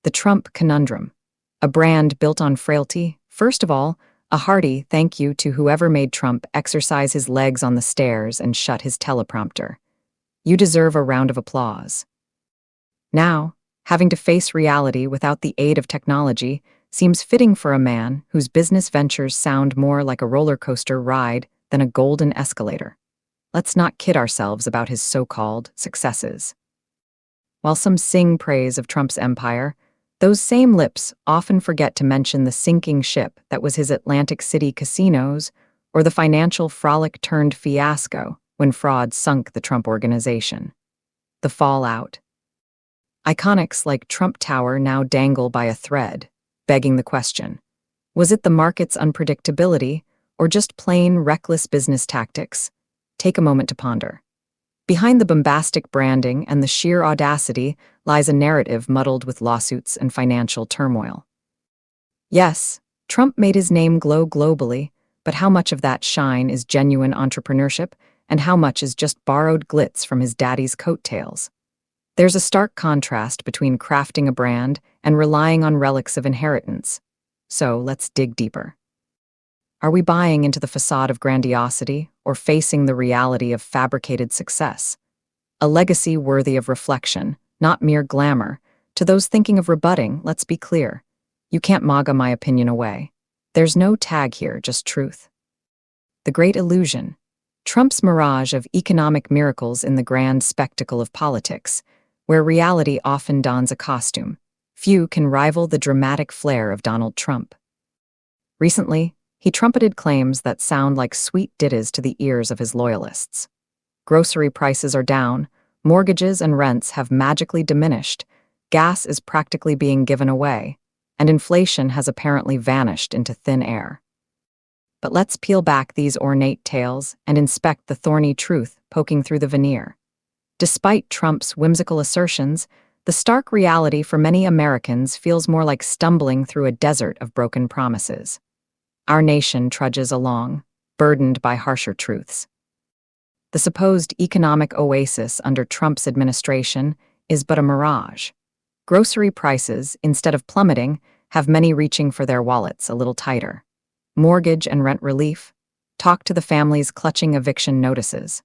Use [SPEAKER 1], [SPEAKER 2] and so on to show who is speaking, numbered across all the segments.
[SPEAKER 1] The Trump conundrum. A brand built on frailty? First of all, a hearty thank you to whoever made Trump exercise his legs on the stairs and shut his teleprompter. You deserve a round of applause. Now, having to face reality without the aid of technology seems fitting for a man whose business ventures sound more like a roller coaster ride than a golden escalator. Let's not kid ourselves about his so-called successes. While some sing praise of Trump's empire, those same lips often forget to mention the sinking ship that was his Atlantic City casinos or the financial frolic turned fiasco when fraud sunk the Trump organization. The fallout. Iconics like Trump Tower now dangle by a thread, begging the question, was it the market's unpredictability or just plain reckless business tactics? Take a moment to ponder. Behind the bombastic branding and the sheer audacity lies a narrative muddled with lawsuits and financial turmoil. Yes, Trump made his name glow globally, but how much of that shine is genuine entrepreneurship and how much is just borrowed glitz from his daddy's coattails? There's a stark contrast between crafting a brand and relying on relics of inheritance. So let's dig deeper. Are we buying into the facade of grandiosity or facing the reality of fabricated success? A legacy worthy of reflection, not mere glamour. To those thinking of rebutting, let's be clear. You can't MAGA my opinion away. There's no tag here, just truth. The great illusion. Trump's mirage of economic miracles in the grand spectacle of politics, where reality often dons a costume. Few can rival the dramatic flair of Donald Trump. Recently, he trumpeted claims that sound like sweet ditties to the ears of his loyalists. Grocery prices are down, mortgages and rents have magically diminished, gas is practically being given away, and inflation has apparently vanished into thin air. But let's peel back these ornate tales and inspect the thorny truth poking through the veneer. Despite Trump's whimsical assertions, the stark reality for many Americans feels more like stumbling through a desert of broken promises. Our nation trudges along, burdened by harsher truths. The supposed economic oasis under Trump's administration is but a mirage. Grocery prices, instead of plummeting, have many reaching for their wallets a little tighter. Mortgage and rent relief? Talk to the families clutching eviction notices.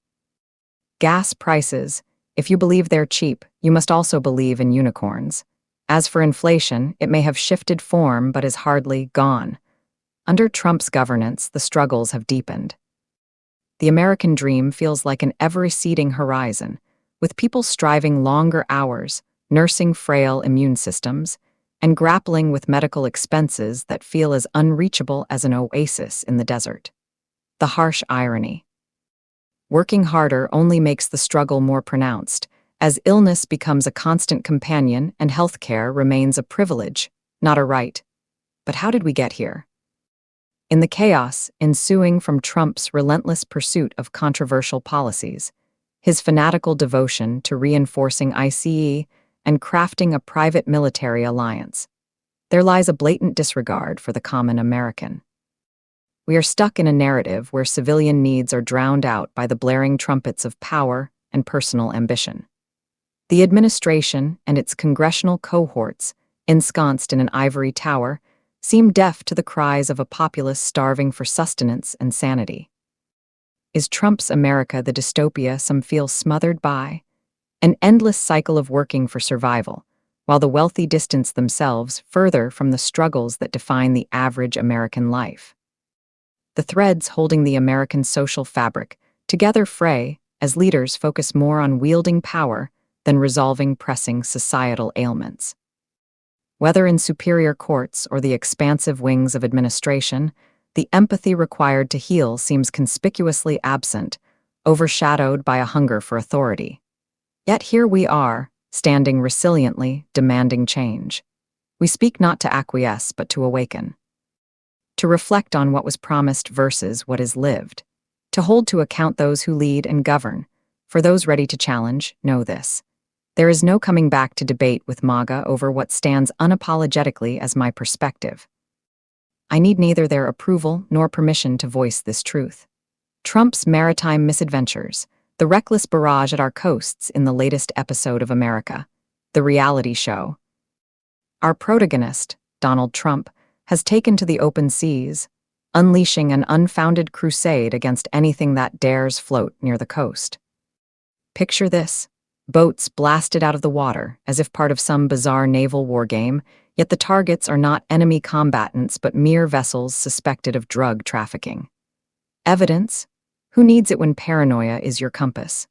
[SPEAKER 1] Gas prices, if you believe they're cheap, you must also believe in unicorns. As for inflation, it may have shifted form but is hardly gone. Under Trump's governance, the struggles have deepened. The American dream feels like an ever-receding horizon, with people striving longer hours, nursing frail immune systems, and grappling with medical expenses that feel as unreachable as an oasis in the desert. The harsh irony. Working harder only makes the struggle more pronounced, as illness becomes a constant companion and healthcare remains a privilege, not a right. But how did we get here? In the chaos ensuing from Trump's relentless pursuit of controversial policies, his fanatical devotion to reinforcing ICE and crafting a private military alliance, there lies a blatant disregard for the common American. We are stuck in a narrative where civilian needs are drowned out by the blaring trumpets of power and personal ambition. The administration and its congressional cohorts, ensconced in an ivory tower, seem deaf to the cries of a populace starving for sustenance and sanity. Is Trump's America the dystopia some feel smothered by? An endless cycle of working for survival, while the wealthy distance themselves further from the struggles that define the average American life. The threads holding the American social fabric together fray as leaders focus more on wielding power than resolving pressing societal ailments. Whether in superior courts or the expansive wings of administration, the empathy required to heal seems conspicuously absent, overshadowed by a hunger for authority. Yet here we are, standing resiliently, demanding change. We speak not to acquiesce, but to awaken. To reflect on what was promised versus what is lived. To hold to account those who lead and govern. For those ready to challenge, know this. There is no coming back to debate with MAGA over what stands unapologetically as my perspective. I need neither their approval nor permission to voice this truth. Trump's maritime misadventures, the reckless barrage at our coasts in the latest episode of America, the reality show. Our protagonist, Donald Trump, has taken to the open seas, unleashing an unfounded crusade against anything that dares float near the coast. Picture this: boats blasted out of the water as if part of some bizarre naval war game, yet the targets are not enemy combatants but mere vessels suspected of drug trafficking. Evidence? Who needs it when paranoia is your compass?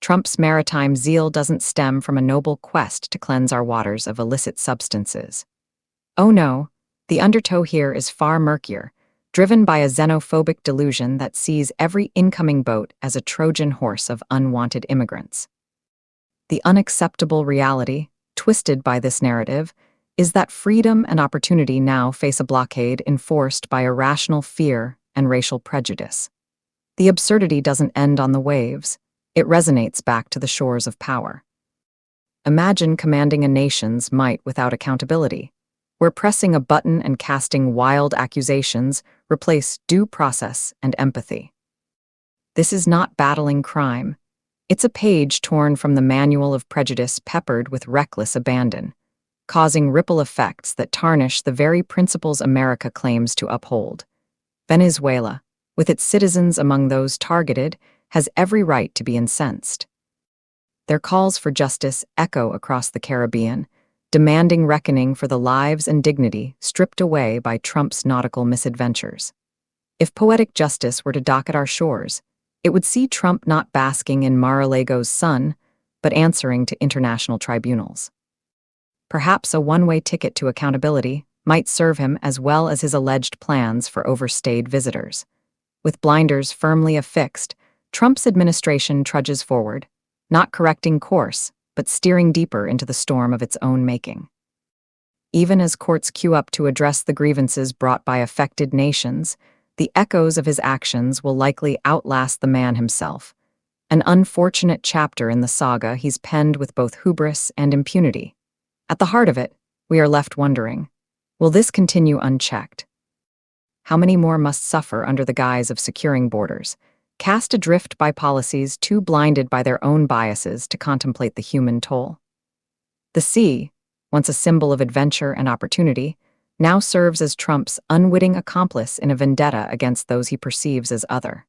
[SPEAKER 1] Trump's maritime zeal doesn't stem from a noble quest to cleanse our waters of illicit substances. Oh no, the undertow here is far murkier, driven by a xenophobic delusion that sees every incoming boat as a Trojan horse of unwanted immigrants. The unacceptable reality, twisted by this narrative, is that freedom and opportunity now face a blockade enforced by irrational fear and racial prejudice. The absurdity doesn't end on the waves. It resonates back to the shores of power. Imagine commanding a nation's might without accountability, where pressing a button and casting wild accusations replace due process and empathy. This is not battling crime. It's a page torn from the manual of prejudice peppered with reckless abandon, causing ripple effects that tarnish the very principles America claims to uphold. Venezuela, with its citizens among those targeted, has every right to be incensed. Their calls for justice echo across the Caribbean, demanding reckoning for the lives and dignity stripped away by Trump's nautical misadventures. If poetic justice were to dock at our shores, it would see Trump not basking in Mar-a-Lago's sun, but answering to international tribunals. Perhaps a one-way ticket to accountability might serve him as well as his alleged plans for overstayed visitors. With blinders firmly affixed, Trump's administration trudges forward, not correcting course, but steering deeper into the storm of its own making. Even as courts queue up to address the grievances brought by affected nations, the echoes of his actions will likely outlast the man himself, an unfortunate chapter in the saga he's penned with both hubris and impunity. At the heart of it, we are left wondering, will this continue unchecked? How many more must suffer under the guise of securing borders, cast adrift by policies too blinded by their own biases to contemplate the human toll? The sea, once a symbol of adventure and opportunity, now serves as Trump's unwitting accomplice in a vendetta against those he perceives as other.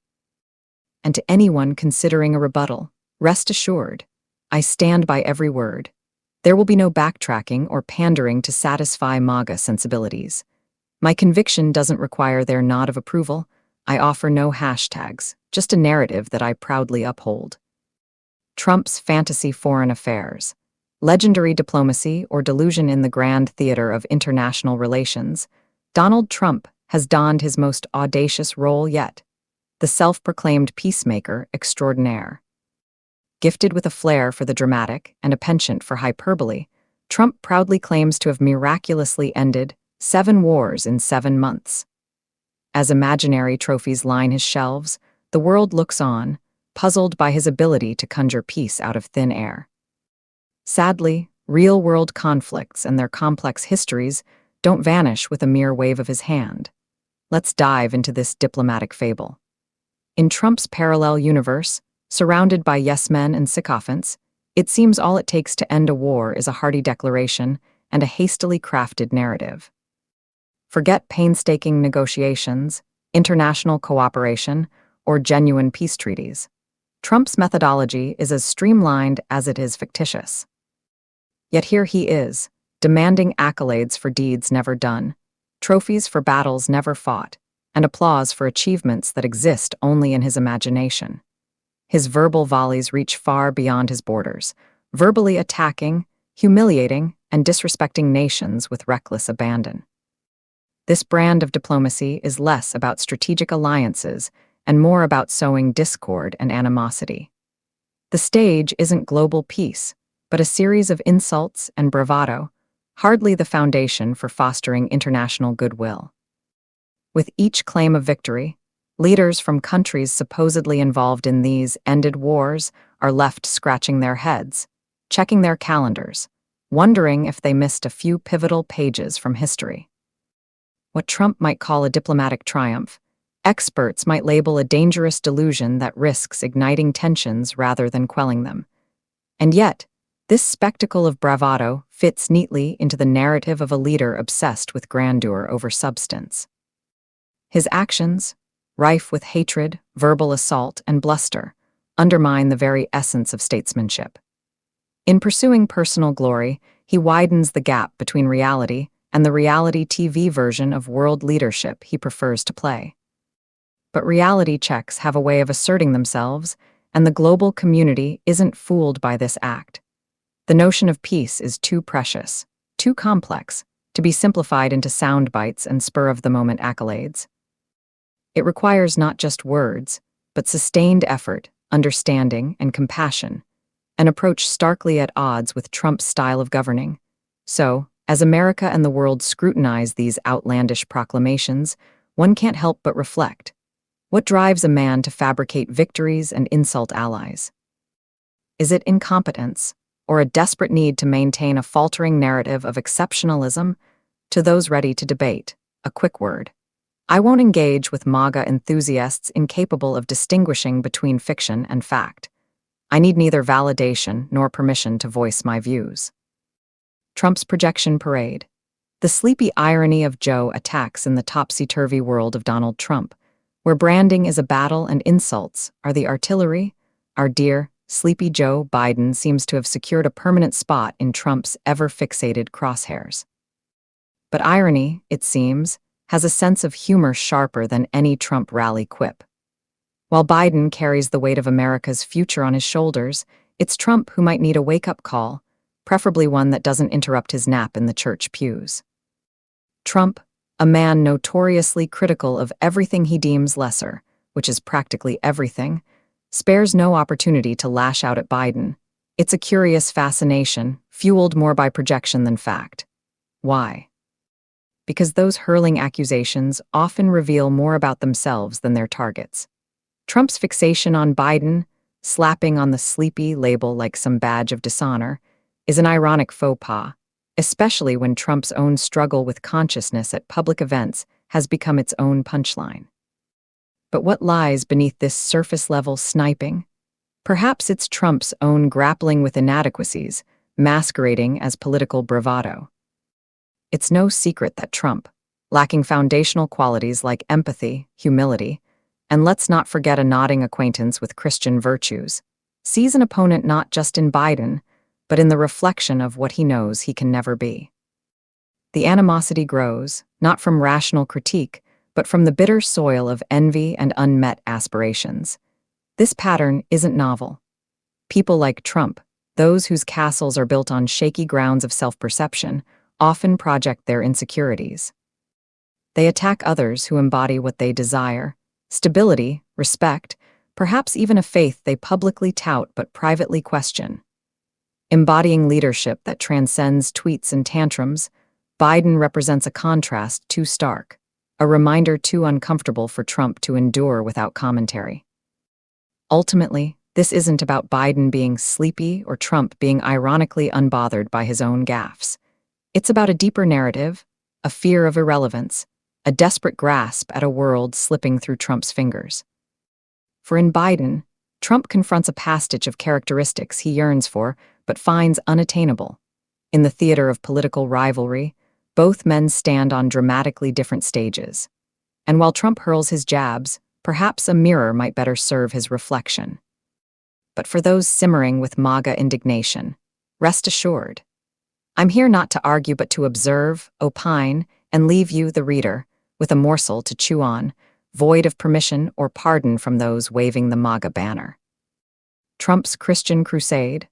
[SPEAKER 1] And to anyone considering a rebuttal, rest assured, I stand by every word. There will be no backtracking or pandering to satisfy MAGA sensibilities. My conviction doesn't require their nod of approval. I offer no hashtags, just a narrative that I proudly uphold. Trump's fantasy foreign affairs, legendary diplomacy or delusion in the grand theater of international relations, Donald Trump has donned his most audacious role yet, the self-proclaimed peacemaker extraordinaire. Gifted with a flair for the dramatic and a penchant for hyperbole, Trump proudly claims to have miraculously ended 7 wars in 7 months. As imaginary trophies line his shelves, the world looks on, puzzled by his ability to conjure peace out of thin air. Sadly, real-world conflicts and their complex histories don't vanish with a mere wave of his hand. Let's dive into this diplomatic fable. In Trump's parallel universe, surrounded by yes-men and sycophants, it seems all it takes to end a war is a hearty declaration and a hastily crafted narrative. Forget painstaking negotiations, international cooperation, or genuine peace treaties. Trump's methodology is as streamlined as it is fictitious. Yet here he is, demanding accolades for deeds never done, trophies for battles never fought, and applause for achievements that exist only in his imagination. His verbal volleys reach far beyond his borders, verbally attacking, humiliating, and disrespecting nations with reckless abandon. This brand of diplomacy is less about strategic alliances and more about sowing discord and animosity. The stage isn't global peace, but a series of insults and bravado, hardly the foundation for fostering international goodwill. With each claim of victory, leaders from countries supposedly involved in these ended wars are left scratching their heads, checking their calendars, wondering if they missed a few pivotal pages from history. What Trump might call a diplomatic triumph, experts might label a dangerous delusion that risks igniting tensions rather than quelling them. And yet, This spectacle of bravado fits neatly into the narrative of a leader obsessed with grandeur over substance. His actions, rife with hatred, verbal assault, and bluster, undermine the very essence of statesmanship. In pursuing personal glory, he widens the gap between reality and the reality TV version of world leadership he prefers to play. But reality checks have a way of asserting themselves, and the global community isn't fooled by this act. The notion of peace is too precious, too complex, to be simplified into sound bites and spur-of-the-moment accolades. It requires not just words, but sustained effort, understanding, and compassion, an approach starkly at odds with Trump's style of governing. So, as America and the world scrutinize these outlandish proclamations, one can't help but reflect. What drives a man to fabricate victories and insult allies? Is it incompetence, or a desperate need to maintain a faltering narrative of exceptionalism? To those ready to debate, a quick word. I won't engage with MAGA enthusiasts incapable of distinguishing between fiction and fact. I need neither validation nor permission to voice my views. Trump's projection parade. The sleepy irony of Joe attacks in the topsy-turvy world of Donald Trump, where branding is a battle and insults are the artillery. Our dear, sleepy Joe Biden seems to have secured a permanent spot in Trump's ever-fixated crosshairs. But irony, it seems, has a sense of humor sharper than any Trump rally quip. While Biden carries the weight of America's future on his shoulders, it's Trump who might need a wake-up call, preferably one that doesn't interrupt his nap in the church pews. Trump, a man notoriously critical of everything he deems lesser, which is practically everything, spares no opportunity to lash out at Biden. It's a curious fascination, fueled more by projection than fact. Why? Because those hurling accusations often reveal more about themselves than their targets. Trump's fixation on Biden, slapping on the sleepy label like some badge of dishonor, is an ironic faux pas, especially when Trump's own struggle with consciousness at public events has become its own punchline. But what lies beneath this surface-level sniping? Perhaps it's Trump's own grappling with inadequacies, masquerading as political bravado. It's no secret that Trump, lacking foundational qualities like empathy, humility, and let's not forget a nodding acquaintance with Christian virtues, sees an opponent not just in Biden, but in the reflection of what he knows he can never be. The animosity grows, not from rational critique, but from the bitter soil of envy and unmet aspirations. This pattern isn't novel. People like Trump, those whose castles are built on shaky grounds of self-perception, often project their insecurities. They attack others who embody what they desire: stability, respect, perhaps even a faith they publicly tout but privately question. Embodying leadership that transcends tweets and tantrums, Biden represents a contrast too stark, a reminder too uncomfortable for Trump to endure without commentary. Ultimately, this isn't about Biden being sleepy or Trump being ironically unbothered by his own gaffes. It's about a deeper narrative, a fear of irrelevance, a desperate grasp at a world slipping through Trump's fingers. For in Biden, Trump confronts a pastiche of characteristics he yearns for but finds unattainable. In the theater of political rivalry, both men stand on dramatically different stages. And while Trump hurls his jabs, perhaps a mirror might better serve his reflection. But for those simmering with MAGA indignation, rest assured, I'm here not to argue but to observe, opine, and leave you, the reader, with a morsel to chew on, void of permission or pardon from those waving the MAGA banner. Trump's Christian crusade?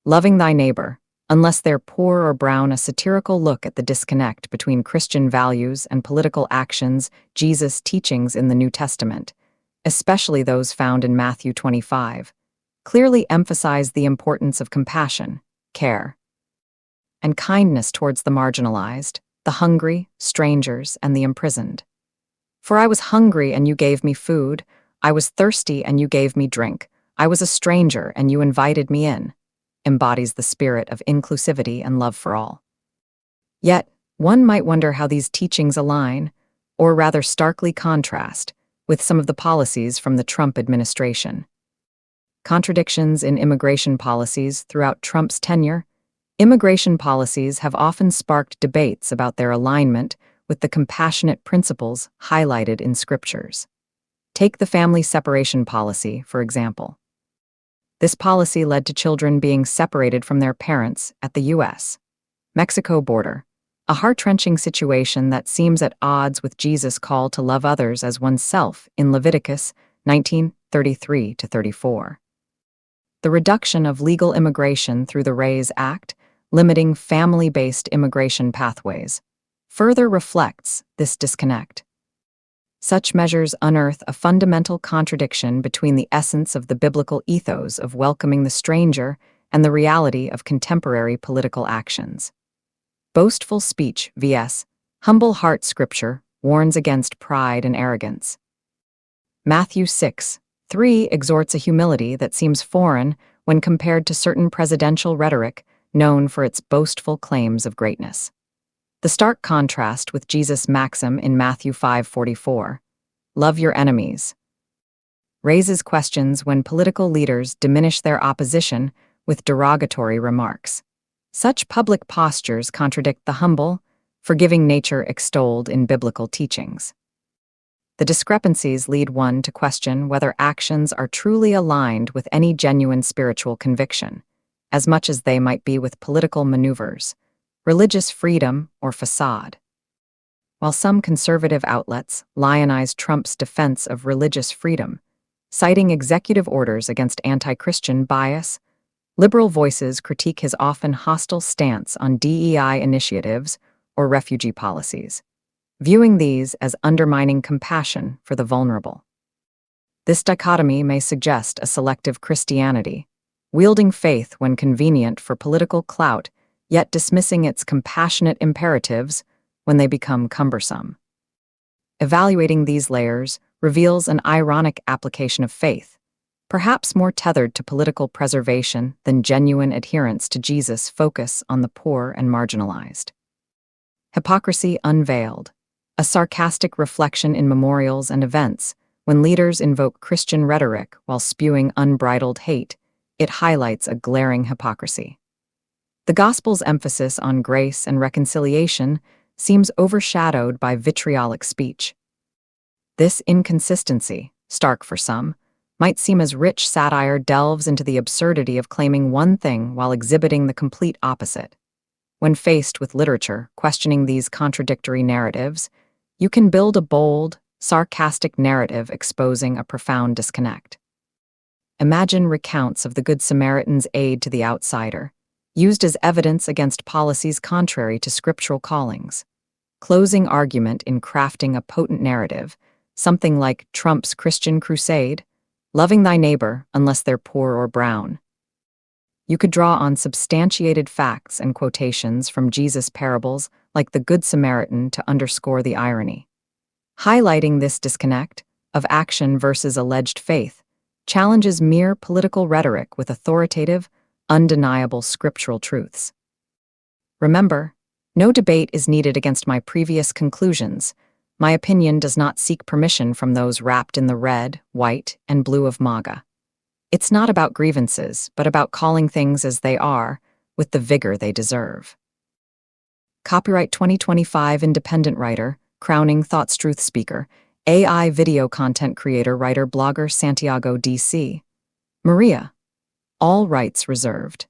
[SPEAKER 1] Loving thy neighbor, unless they're poor or brown, a satirical look at the disconnect between Christian values and political actions, Jesus' teachings in the New Testament, especially those found in Matthew 25, clearly emphasize the importance of compassion, care, and kindness towards the marginalized, the hungry, strangers, and the imprisoned. For I was hungry and you gave me food, I was thirsty and you gave me drink, I was a stranger and you invited me in, embodies the spirit of inclusivity and love for all. Yet, one might wonder how these teachings align, or rather starkly contrast, with some of the policies from the Trump administration. Contradictions in immigration policies throughout Trump's tenure. Immigration policies have often sparked debates about their alignment with the compassionate principles highlighted in scriptures. Take the family separation policy, for example. This policy led to children being separated from their parents at the U.S. Mexico border, a heart-wrenching situation that seems at odds with Jesus' call to love others as oneself in Leviticus 19:33-34. The reduction of legal immigration through the RAISE Act, limiting family-based immigration pathways, further reflects this disconnect. Such measures unearth a fundamental contradiction between the essence of the biblical ethos of welcoming the stranger and the reality of contemporary political actions. Boastful speech vs. humble heart scripture warns against pride and arrogance. Matthew 6:3 exhorts a humility that seems foreign when compared to certain presidential rhetoric known for its boastful claims of greatness. The stark contrast with Jesus' maxim in Matthew 5:44, "Love your enemies," raises questions when political leaders diminish their opposition with derogatory remarks. Such public postures contradict the humble, forgiving nature extolled in biblical teachings. The discrepancies lead one to question whether actions are truly aligned with any genuine spiritual conviction, as much as they might be with political maneuvers, religious freedom, or facade. While some conservative outlets lionize Trump's defense of religious freedom, citing executive orders against anti-Christian bias, liberal voices critique his often hostile stance on DEI initiatives or refugee policies, viewing these as undermining compassion for the vulnerable. This dichotomy may suggest a selective Christianity, wielding faith when convenient for political clout, yet dismissing its compassionate imperatives when they become cumbersome. Evaluating these layers reveals an ironic application of faith, perhaps more tethered to political preservation than genuine adherence to Jesus' focus on the poor and marginalized. Hypocrisy unveiled, a sarcastic reflection in memorials and events. When leaders invoke Christian rhetoric while spewing unbridled hate, it highlights a glaring hypocrisy. The gospel's emphasis on grace and reconciliation seems overshadowed by vitriolic speech. This inconsistency, stark for some, might seem as rich satire delves into the absurdity of claiming one thing while exhibiting the complete opposite. When faced with literature questioning these contradictory narratives, you can build a bold, sarcastic narrative exposing a profound disconnect. Imagine recounts of the Good Samaritan's aid to the outsider, used as evidence against policies contrary to scriptural callings. Closing argument in crafting a potent narrative, something like Trump's Christian crusade, loving thy neighbor unless they're poor or brown. You could draw on substantiated facts and quotations from Jesus' parables like the Good Samaritan to underscore the irony. Highlighting this disconnect of action versus alleged faith challenges mere political rhetoric with authoritative, undeniable scriptural truths. Remember, no debate is needed against my previous conclusions. My opinion does not seek permission from those wrapped in the red, white, and blue of MAGA. It's not about grievances, but about calling things as they are, with the vigor they deserve. Copyright 2025 Independent Writer, Crowning Thoughts Truth Speaker, AI Video Content Creator Writer Blogger Santiago DC. Maria. All rights reserved.